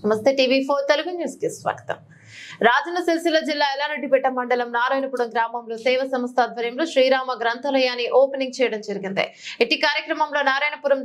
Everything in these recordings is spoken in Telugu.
నమస్తే టీవీ4 తెలుగు న్యూస్ కి స్వాగతం. రాజన్న సిరిసిల్ల జిల్లా ఎల్లారెడ్డిపేట మండలం నారాయణపురం గ్రామంలో సేవ సంస్థ ఆధ్వర్యంలో శ్రీరామ గ్రంథాలయాన్ని ఓపెనింగ్ చేయడం జరిగింది. ఇట్టి కార్యక్రమంలో నారాయణపురం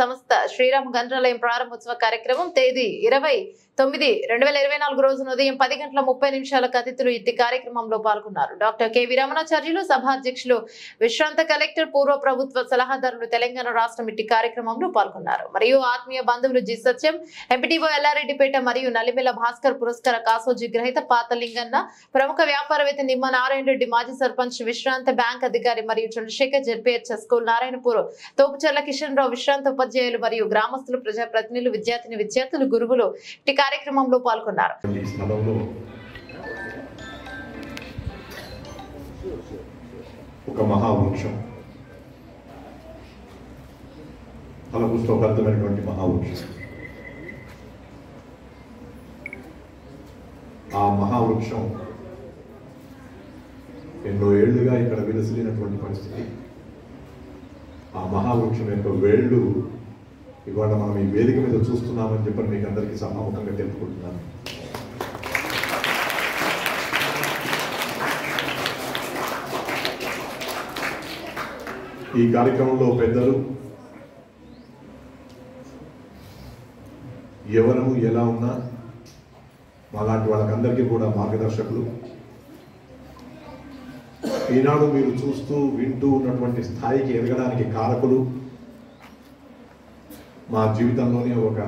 సంస్థ శ్రీరామ గ్రంథాలయం ప్రారంభోత్సవ కార్యక్రమం తేదీ 20/9/2024 రోజున ఉదయం 10:30 అతిథులు ఇట్టి కార్యక్రమంలో పాల్గొన్నారు. డాక్టర్ కె రమణాచార్యులు, సభాధ్యక్షులు, విశ్రాంత కలెక్టర్, పూర్వ ప్రభుత్వ సలహాదారులు తెలంగాణ రాష్ట్రం ఇట్టి కార్యక్రమంలో పాల్గొన్నారు. మరియు ఆత్మీయ బంధువులు జి సత్యం, ఎంపీటీఓ ఎల్లారెడ్డిపేట మరియు నలిమెల భాస్కర్, పురస్కార కాసోజీ గ్రహీత పాత లింగన్న, ప్రముఖ వ్యాపారవేత్త నిమ్మ నారాయణ రెడ్డి, మాజీ సర్పంచ్, విశ్రాంత బ్యాంక్ అధికారి మరియు చంద్రశేఖర్, జెడ్పీహెచ్ఎస్ స్కూల్ నారాయణపూర్, తోపుచర్ల కిషన్ రావు, విశ్రాంత ఉపాధ్యాయులు మరియు గ్రామస్తులు, ప్రజాప్రతినిధులు, విద్యార్థులు, గురువులు ఈ కార్యక్రమంలో పాల్గొన్నారు. ఒక మహావృక్షం, ఫలపుష్పభరితమైనటువంటి మహావృక్షం. ఆ మహావృక్షం ఎన్నో ఏళ్లుగా ఇక్కడ విలసిల్లినటువంటి పరిస్థితి. ఆ మహావృక్షం యొక్క వేళ్ళు ఇవాళ మనం ఈ వేదిక మీద చూస్తున్నామని చెప్పి మీకు అందరికీ సమాముఖంగా తెలుపుకుంటున్నాను. ఈ కార్యక్రమంలో పెద్దలు ఎవరము ఎలా ఉన్నా మాలాంటి వాళ్ళకందరికీ కూడా మార్గదర్శకులు. ఈనాడు మీరు చూస్తూ వింటూ ఉన్నటువంటి స్థాయికి ఎదగడానికి కారకులు. మా జీవితంలోనే ఒక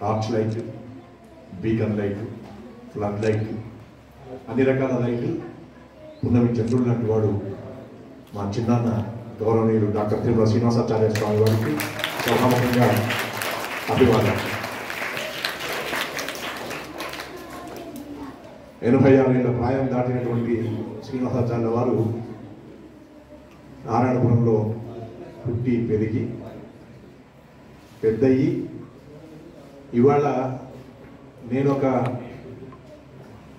torch light, beacon light, flood light, అన్ని రకాల లైట్ పున్నమి చంద్రుడు లాంటి వాడు మా చిన్నాన్న గౌరవనీయులు డాక్టర్ తిరుమల శ్రీనివాసాచార్య స్వామి వారికి సభాముఖంగా అభివాదం. 86 ఏళ్ల ప్రాయం దాటినటువంటి శ్రీనివాసాచార్య వారు నారాయణపురంలో పుట్టి పెరిగి పెద్దయ్యి ఇవాళ నేను ఒక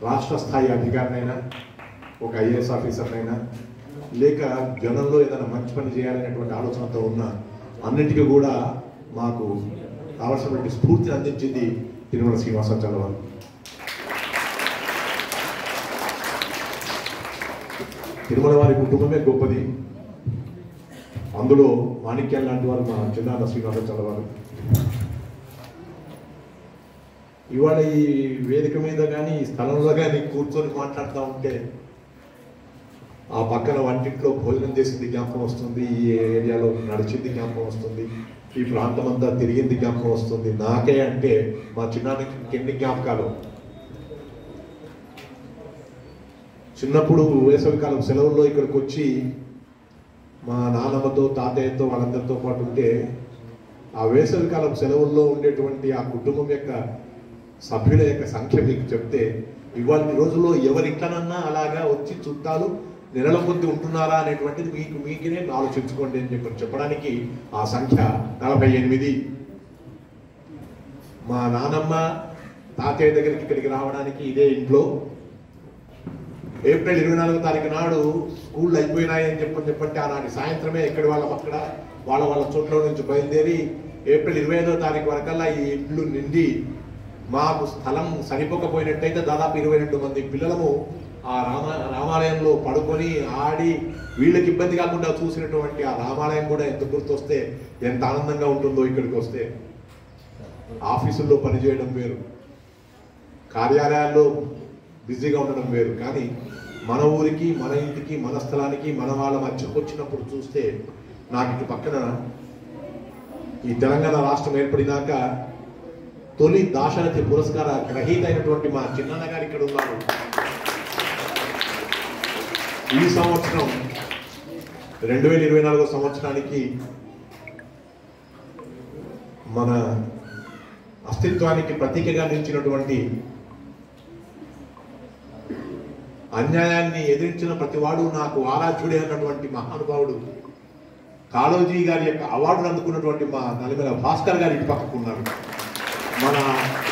రాష్ట్ర స్థాయి అధికారినైనా, ఒక ఐఏఎస్ ఆఫీసర్నైనా, లేక జనంలో ఏదైనా మంచి పని చేయాలనేటువంటి ఆలోచనతో ఉన్న అన్నింటికీ కూడా మాకు కావలసినటువంటి స్ఫూర్తిని అందించింది తిరుమల శ్రీనివాసాచార్య వారు. తిరుమల వారి కుటుంబమే గొప్పది. అందులో మాణిక్యాల లాంటి వారు మా చిన్నాన్న శ్రీనివాసాచార్య వారు. ఇవాళ ఈ వేదిక మీద కానీ ఈ స్థలంలో కానీ కూర్చొని మాట్లాడుతూ ఉంటే ఆ పక్కన వంటింట్లో భోజనం చేసింది జ్ఞాపకం వస్తుంది, ఈ ఏరియాలో నడిచింది జ్ఞాపకం వస్తుంది, ఈ ప్రాంతం అంతా తిరిగింది జ్ఞాపకం వస్తుంది. నాకే అంటే మా చిన్నాన్నకి ఎన్ని జ్ఞాపకాలు. చిన్నప్పుడు వేసవికాలం సెలవుల్లో ఇక్కడికి వచ్చి మా నాన్నమ్మతో, తాతయ్యతో, వాళ్ళందరితో పాటు ఉంటే ఆ వేసవికాలం సెలవుల్లో ఉండేటువంటి ఆ కుటుంబం యొక్క సభ్యుల యొక్క సంఖ్య మీకు చెప్తే ఇవాళ రోజుల్లో ఎవరింట్లోనన్నా అలాగా వచ్చి చుట్టాలు నెలల కొద్ది ఉంటున్నారా అనేటువంటిది మీకునే ఆలోచించుకోండి అని చెప్పడానికి ఆ సంఖ్య 48. మా నానమ్మ తాతయ్య దగ్గరికి ఇక్కడికి రావడానికి ఇదే ఇంట్లో ఏప్రిల్ 24వ తారీఖు నాడు స్కూళ్ళు అయిపోయినాయని చెప్పంటే ఆనాటి సాయంత్రమే ఎక్కడి వాళ్ళం అక్కడ వాళ్ళ చోట్ల నుంచి బయలుదేరి ఏప్రిల్ 25వ తారీఖు వరకల్లా ఈ ఇళ్ళు నిండి మాకు స్థలం సరిపోకపోయినట్టయితే దాదాపు 22 మంది పిల్లలము ఆ రామాలయంలో పడుకొని ఆడి వీళ్ళకి ఇబ్బంది కాకుండా చూసినటువంటి ఆ రామాలయం కూడా ఎంత గుర్తొస్తే ఎంత ఆనందంగా ఉంటుందో. ఇక్కడికి వస్తే ఆఫీసుల్లో పనిచేయడం వేరు, కార్యాలయాల్లో బిజీగా ఉండడం వేరు, కానీ మన ఊరికి, మన ఇంటికి, మన స్థలానికి, మన వాళ్ళ మధ్యకు వచ్చినప్పుడు చూస్తే నాకు ఇటు పక్కన ఈ తెలంగాణ రాష్ట్రం ఏర్పడినాక తొలి దాశరథి పురస్కార గ్రహీత అయినటువంటి మా చిన్నాన్న గారు ఇక్కడ ఉన్నారు. ఈ సంవత్సరం 2024 సంవత్సరానికి మన అస్తిత్వానికి ప్రతీకగా నిలిచినటువంటి, అన్యాయాన్ని ఎదిరించిన ప్రతివాడు నాకు ఆరాధ్యుడే అన్నటువంటి మహానుభావుడు కాళోజీ గారి యొక్క అవార్డును అందుకున్నటువంటి మా నలిమెల భాస్కర్ గారి ఇటు పక్కకు ఉన్నారు. మన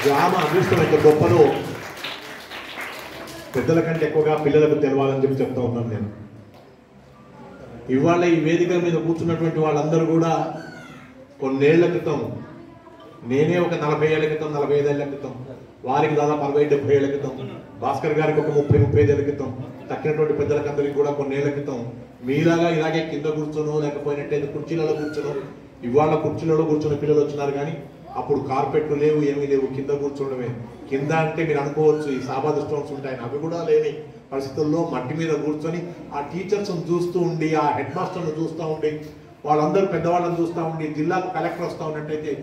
గ్రామ అదృష్టం ఎంత గొప్పలో పెద్దల కంటే ఎక్కువగా పిల్లలకు తెలవాలని చెప్తా ఉన్నాను నేను. ఇవాళ ఈ వేదిక మీద కూర్చున్నటువంటి వాళ్ళందరూ కూడా కొన్నేళ్ల క్రితం నేనే ఒక 40 ఏళ్ల క్రితం 45 ఏళ్ల క్రితం, వారికి దాదాపు 60-70 ఏళ్ల క్రితం, భాస్కర్ గారికి ఒక 30-35 ఏళ్ల క్రితం, తక్కినటువంటి పెద్దలకందరికి కూడా కొన్నేళ్ల క్రితం మీలాగా ఇలాగే కింద కూర్చోనో లేకపోయినట్టయితే కుర్చీలలో కూర్చోనో, ఇవాళ కుర్చీలలో కూర్చొని పిల్లలు వచ్చినారు. కానీ అప్పుడు కార్పెట్లు లేవు, ఏమీ లేవు, కింద కూర్చోవడమే. కింద అంటే మీరు అనుకోవచ్చు ఈ సాబాద్ స్టోన్స్ ఉంటాయని, అవి కూడా లేని పరిస్థితుల్లో మట్టి మీద కూర్చొని ఆ టీచర్స్ని చూస్తూ ఉండి, ఆ హెడ్ మాస్టర్ను చూస్తూ ఉండి, వాళ్ళందరూ పెద్దవాళ్ళని చూస్తూ ఉండి, జిల్లాకు కలెక్టర్ వస్తూ ఉన్నట్టయితే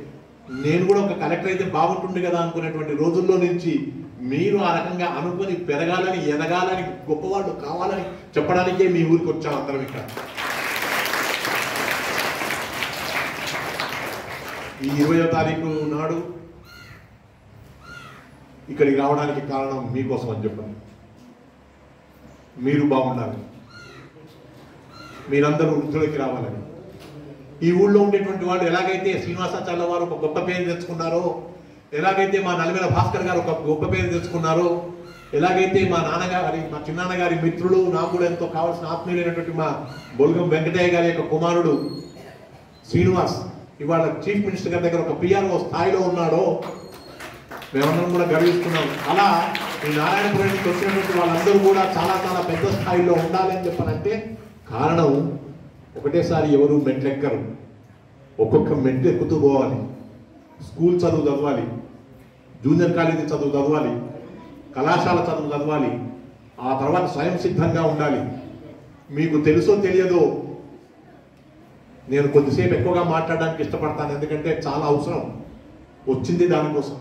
నేను కూడా ఒక కలెక్టర్ అయితే బాగుంటుంది కదా అనుకునేటువంటి రోజుల్లో నుంచి మీరు ఆ రకంగా అనుకుని పెరగాలని, ఎదగాలని, గొప్పవాళ్ళు కావాలని చెప్పడానికే మీ ఊరికి వచ్చాం అందరం. ఇక్కడ ఈ 20వ తారీఖు నాడు ఇక్కడికి రావడానికి కారణం మీకోసం అని చెప్పండి. మీరు బాగుండాలి, మీరందరూ వృద్ధులకి రావాలని. ఈ ఊళ్ళో ఉండేటువంటి వాళ్ళు ఎలాగైతే శ్రీనివాసాచార్య వారు ఒక గొప్ప పేరు తెచ్చుకున్నారో, ఎలాగైతే మా నలిమేల భాస్కర్ గారు ఒక గొప్ప పేరు తెచ్చుకున్నారో, ఎలాగైతే మా నాన్నగారి, మా చిన్నాన్నగారి మిత్రులు, నాకు కూడా ఎంతో కావాల్సిన ఆత్మీయులైనటువంటి మా బొల్గం వెంకటయ్య గారి యొక్క కుమారుడు శ్రీనివాస్ ఇవాళ చీఫ్ మినిస్టర్ గారి దగ్గర ఒక పిఆర్ఓ స్థాయిలో ఉన్నాడో మేమందరం కూడా గర్విస్తున్నాం. అలా ఈ నారాయణపురం నుంచి వచ్చినటువంటి వాళ్ళందరూ కూడా చాలా చాలా పెద్ద స్థాయిలో ఉండాలని చెప్పనంటే కారణం ఒకటేసారి ఎవరు మెట్లెక్కరు, ఒక్కొక్క మెట్లు ఎక్కుతూ పోవాలి. స్కూల్ చదువు చదవాలి, జూనియర్ కాలేజీ చదువు చదవాలి, కళాశాల చదువు చదవాలి, ఆ తర్వాత స్వయం సిద్ధంగా ఉండాలి. మీకు తెలుసో తెలియదో నేను కొద్దిసేపు ఎక్కువగా మాట్లాడడానికి ఇష్టపడతాను, ఎందుకంటే చాలా అవసరం వచ్చింది దానికోసం.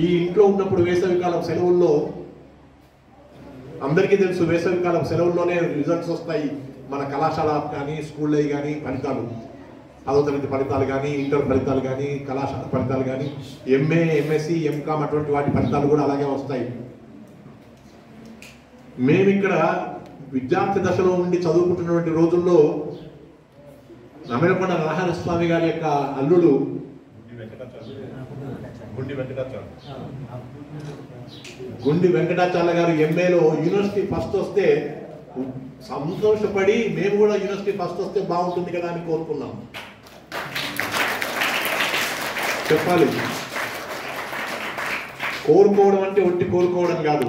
ఈ ఇంట్లో ఉన్నప్పుడు వేసవికాలం సెలవుల్లో అందరికీ తెలుసు, వేసవికాలం సెలవుల్లోనే రిజల్ట్స్ వస్తాయి. మన కళాశాల కానీ, స్కూల్లో కానీ ఫలితాలు, 10వ తరగతి ఫలితాలు కానీ, ఇంటర్ ఫలితాలు కానీ, కళాశాల ఫలితాలు కానీ, ఎంఏ, ఎంఎస్సి, ఎంకామ్ అటువంటి వాటి ఫలితాలు కూడా అలాగే వస్తాయి. మేమిక్కడ విద్యార్థి దశలో ఉండి చదువుకుంటున్నటువంటి రోజుల్లో నమ్మలకొండ నరహరస్వామి గారి యొక్క అల్లుడు గుండి వెంకటాచార్య గారు ఎంఏలో యూనివర్సిటీ ఫస్ట్ వస్తే సంతోషపడి మేము కూడా యూనివర్సిటీ ఫస్ట్ వస్తే బాగుంటుంది కదా అని కోరుకున్నాం. చెప్పాలి, కోరుకోవడం అంటే ఒట్టి కోరుకోవడం కాదు,